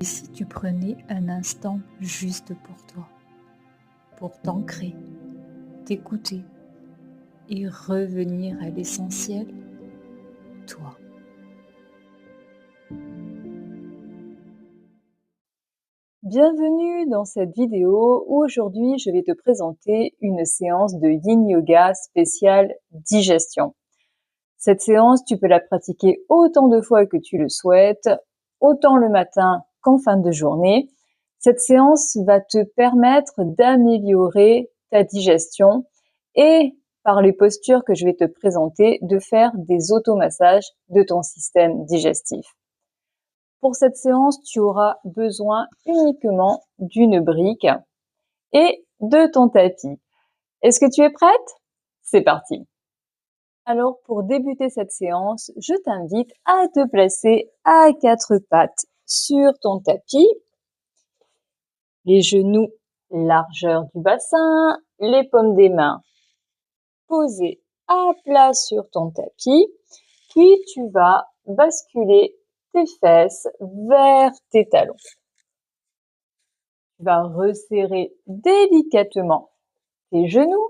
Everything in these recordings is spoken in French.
Et si tu prenais un instant juste pour toi, pour t'ancrer, t'écouter et revenir à l'essentiel, toi. Bienvenue dans cette vidéo où aujourd'hui je vais te présenter une séance de Yin Yoga spéciale digestion. Cette séance, tu peux la pratiquer autant de fois que tu le souhaites, autant le matin qu'en fin de journée. Cette séance va te permettre d'améliorer ta digestion et, par les postures que je vais te présenter, de faire des automassages de ton système digestif. Pour cette séance, tu auras besoin uniquement d'une brique et de ton tapis. Est-ce que tu es prête? C'est parti! Alors, pour débuter cette séance, je t'invite à te placer à quatre pattes sur ton tapis, les genoux largeur du bassin, les paumes des mains posées à plat sur ton tapis, puis tu vas basculer tes fesses vers tes talons. Tu vas resserrer délicatement tes genoux,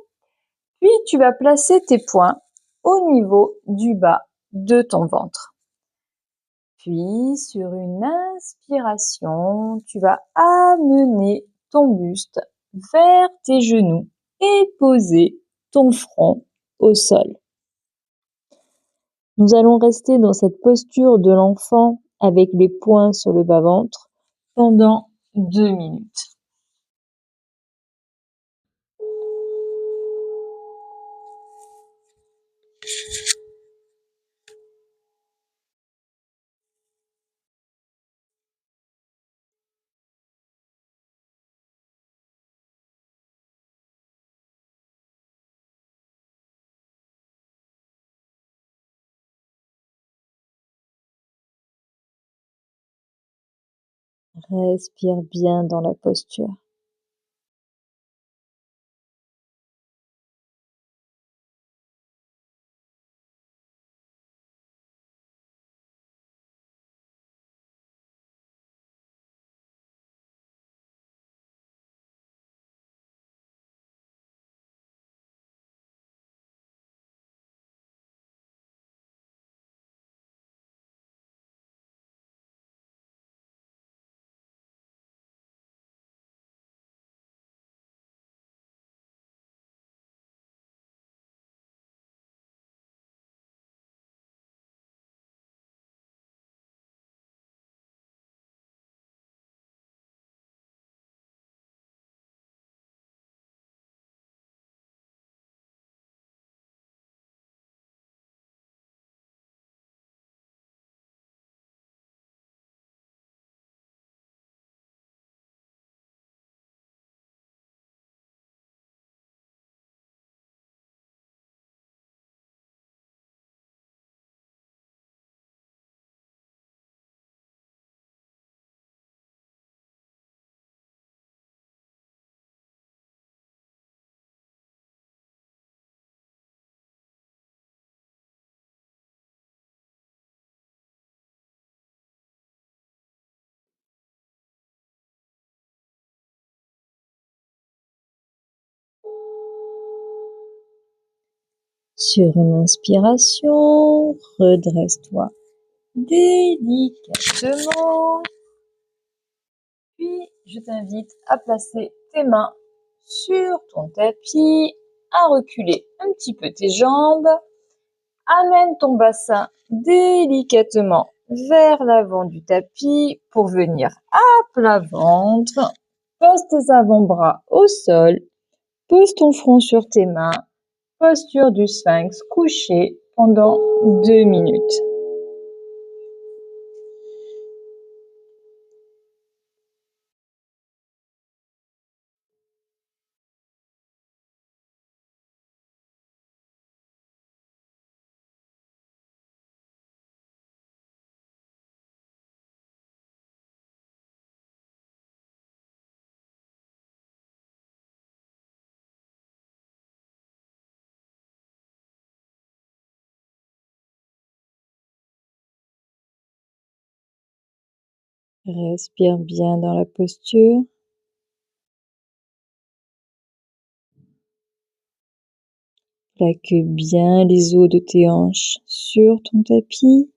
puis tu vas placer tes poings au niveau du bas de ton ventre. Puis, sur une inspiration, tu vas amener ton buste vers tes genoux et poser ton front au sol. Nous allons rester dans cette posture de l'enfant avec les poings sur le bas-ventre pendant 2 minutes. Respire bien dans la posture. Sur une inspiration, redresse-toi délicatement. Puis, je t'invite à placer tes mains sur ton tapis, à reculer un petit peu tes jambes. Amène ton bassin délicatement vers l'avant du tapis pour venir à plat ventre. Pose tes avant-bras au sol. Pose ton front sur tes mains. Posture du sphinx couché pendant 2 minutes. Respire bien dans la posture. Plaque bien les os de tes hanches sur ton tapis.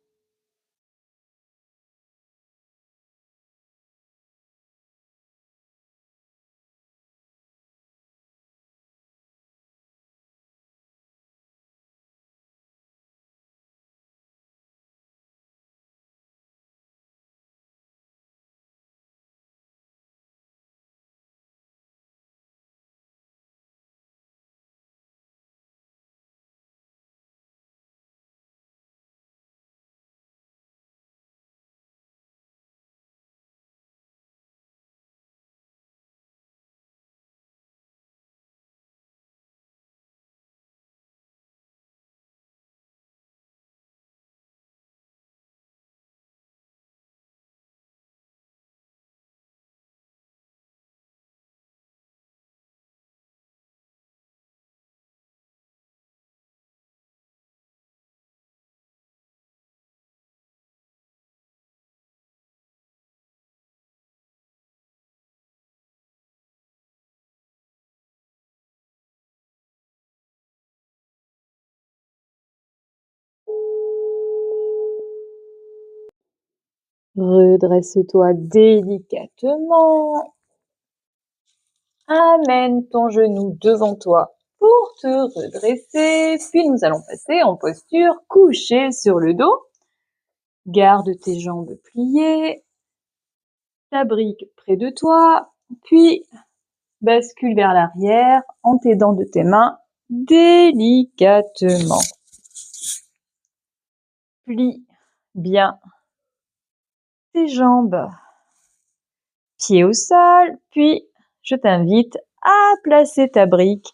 Redresse-toi délicatement. Amène ton genou devant toi pour te redresser. Puis nous allons passer en posture couchée sur le dos. Garde tes jambes pliées. Ta brique près de toi. Puis bascule vers l'arrière en t'aidant de tes mains délicatement. Plie bien tes jambes. Pieds au sol, puis je t'invite à placer ta brique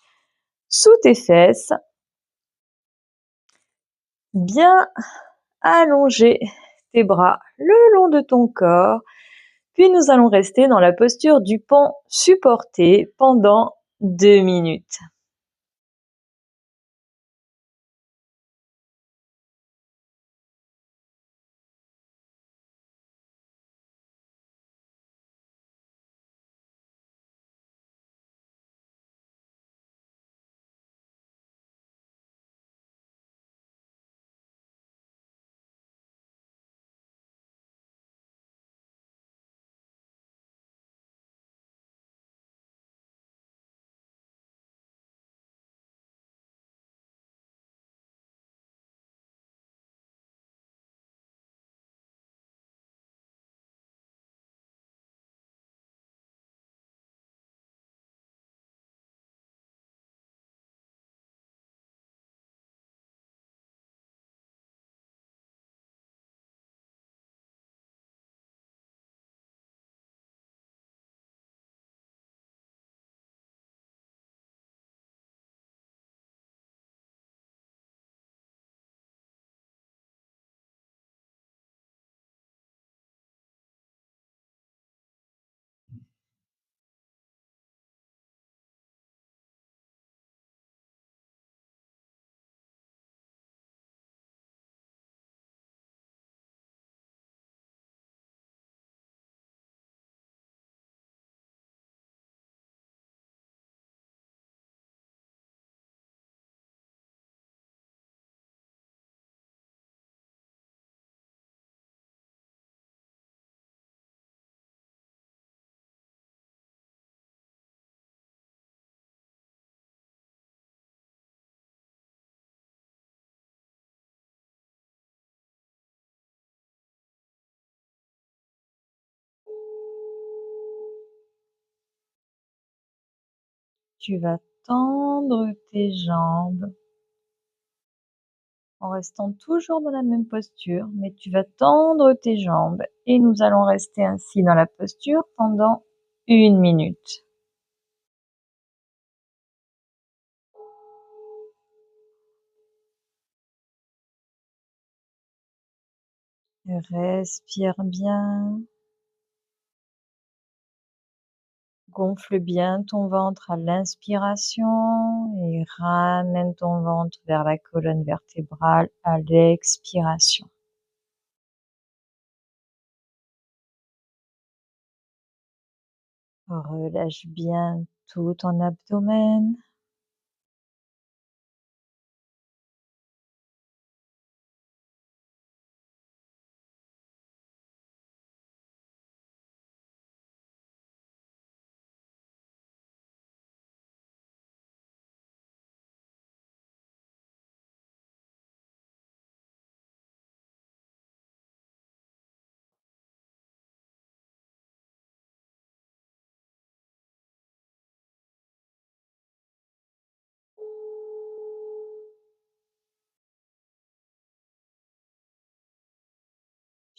sous tes fesses. Bien allonger tes bras le long de ton corps. Puis nous allons rester dans la posture du pont supporté pendant 2 minutes. Tu vas tendre tes jambes en restant toujours dans la même posture, mais tu vas tendre tes jambes et nous allons rester ainsi dans la posture pendant 1 minute. Respire bien. Gonfle bien ton ventre à l'inspiration et ramène ton ventre vers la colonne vertébrale à l'expiration. Relâche bien tout ton abdomen.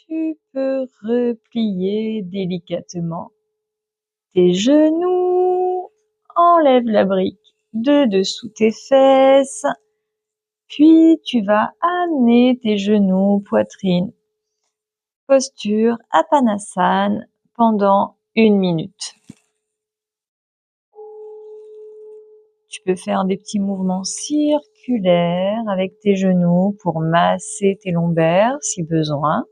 Tu peux replier délicatement tes genoux, enlève la brique de dessous tes fesses, puis tu vas amener tes genoux, poitrine, posture Apanasane pendant 1 minute. Tu peux faire des petits mouvements circulaires avec tes genoux pour masser tes lombaires si besoin,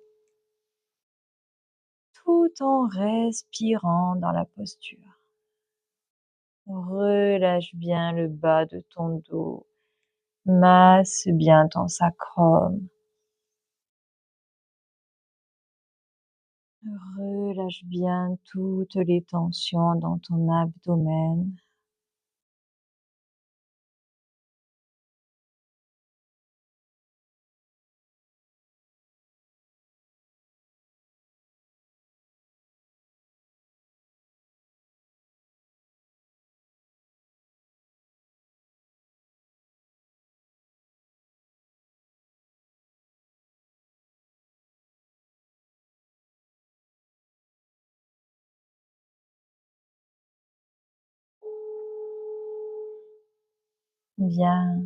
tout en respirant dans la posture. Relâche bien le bas de ton dos, masse bien ton sacrum. Relâche bien toutes les tensions dans ton abdomen. Bien.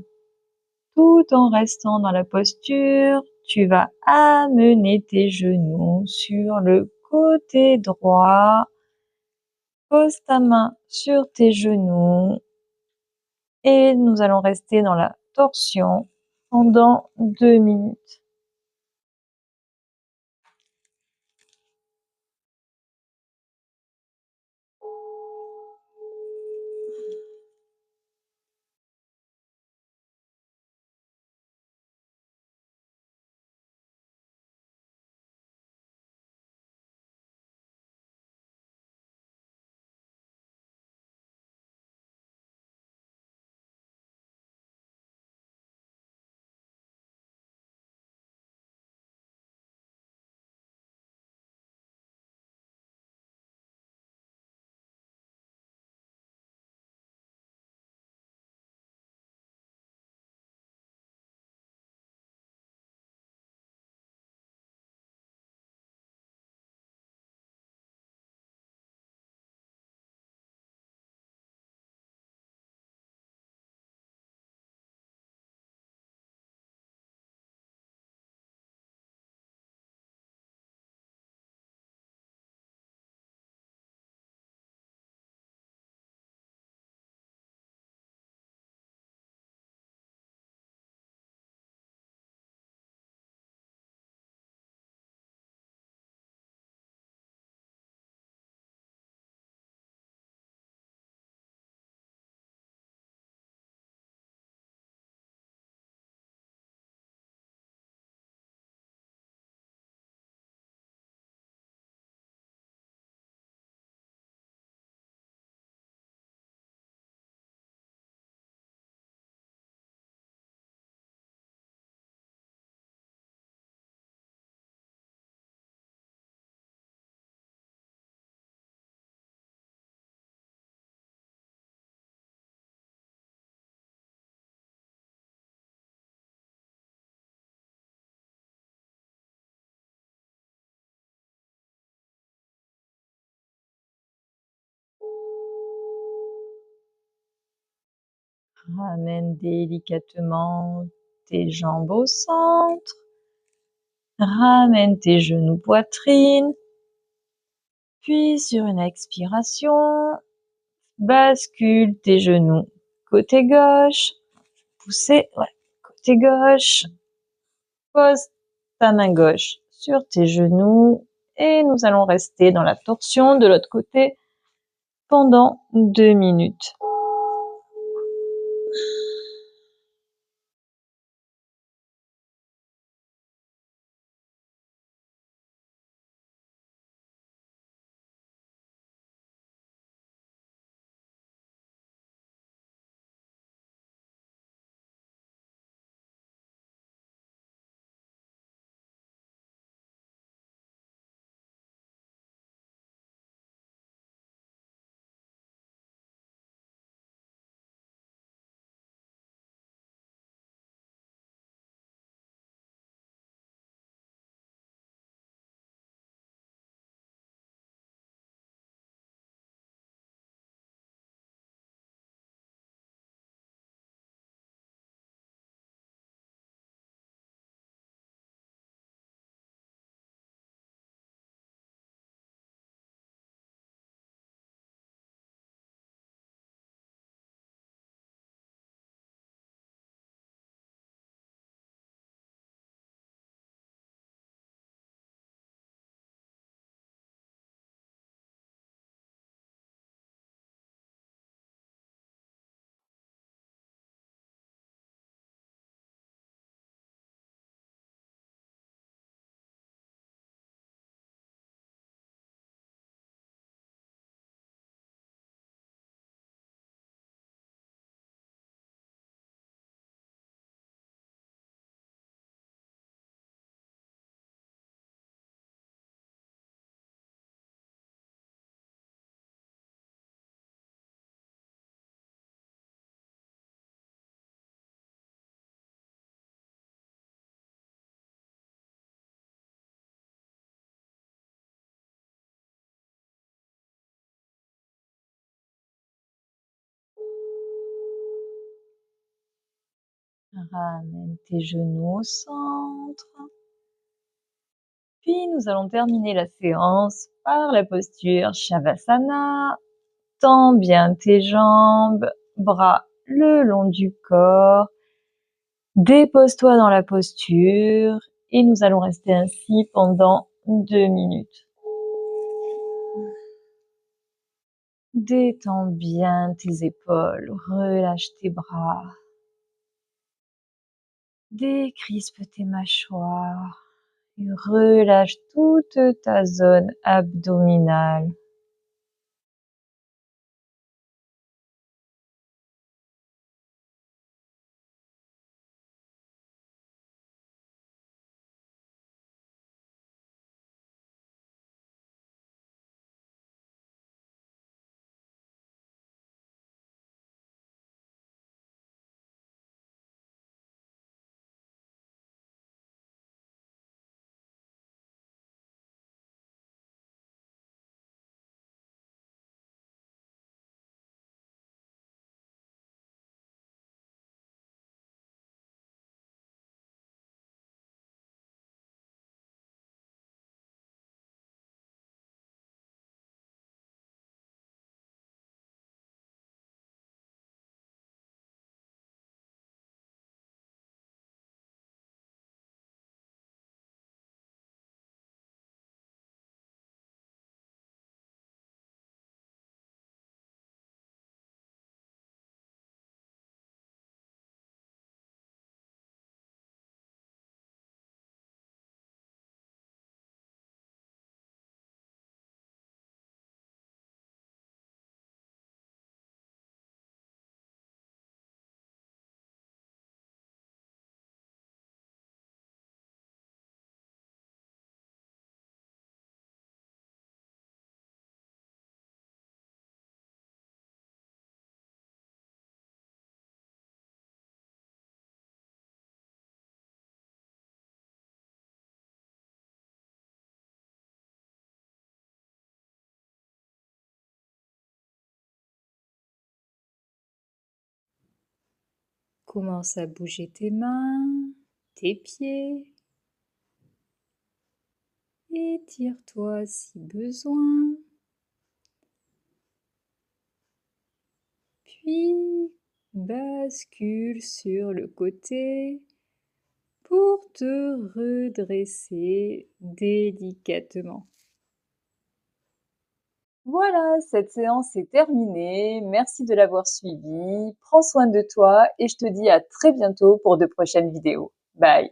Tout en restant dans la posture, tu vas amener tes genoux sur le côté droit. Pose ta main sur tes genoux et nous allons rester dans la torsion pendant 2 minutes. Ramène délicatement tes jambes au centre. Ramène tes genoux poitrine. Puis sur une expiration, bascule tes genoux côté gauche. Pousser, côté gauche. Pose ta main gauche sur tes genoux et nous allons rester dans la torsion de l'autre côté pendant 2 minutes. Ramène tes genoux au centre. Puis nous allons terminer la séance par la posture Shavasana. Tends bien tes jambes, bras le long du corps. Dépose-toi dans la posture et nous allons rester ainsi pendant 2 minutes. Détends bien tes épaules, relâche tes bras. Décrispe tes mâchoires et relâche toute ta zone abdominale. Commence à bouger tes mains, tes pieds. Étire-toi si besoin. Puis bascule sur le côté pour te redresser délicatement. Voilà, cette séance est terminée. Merci de l'avoir suivie. Prends soin de toi et je te dis à très bientôt pour de prochaines vidéos. Bye.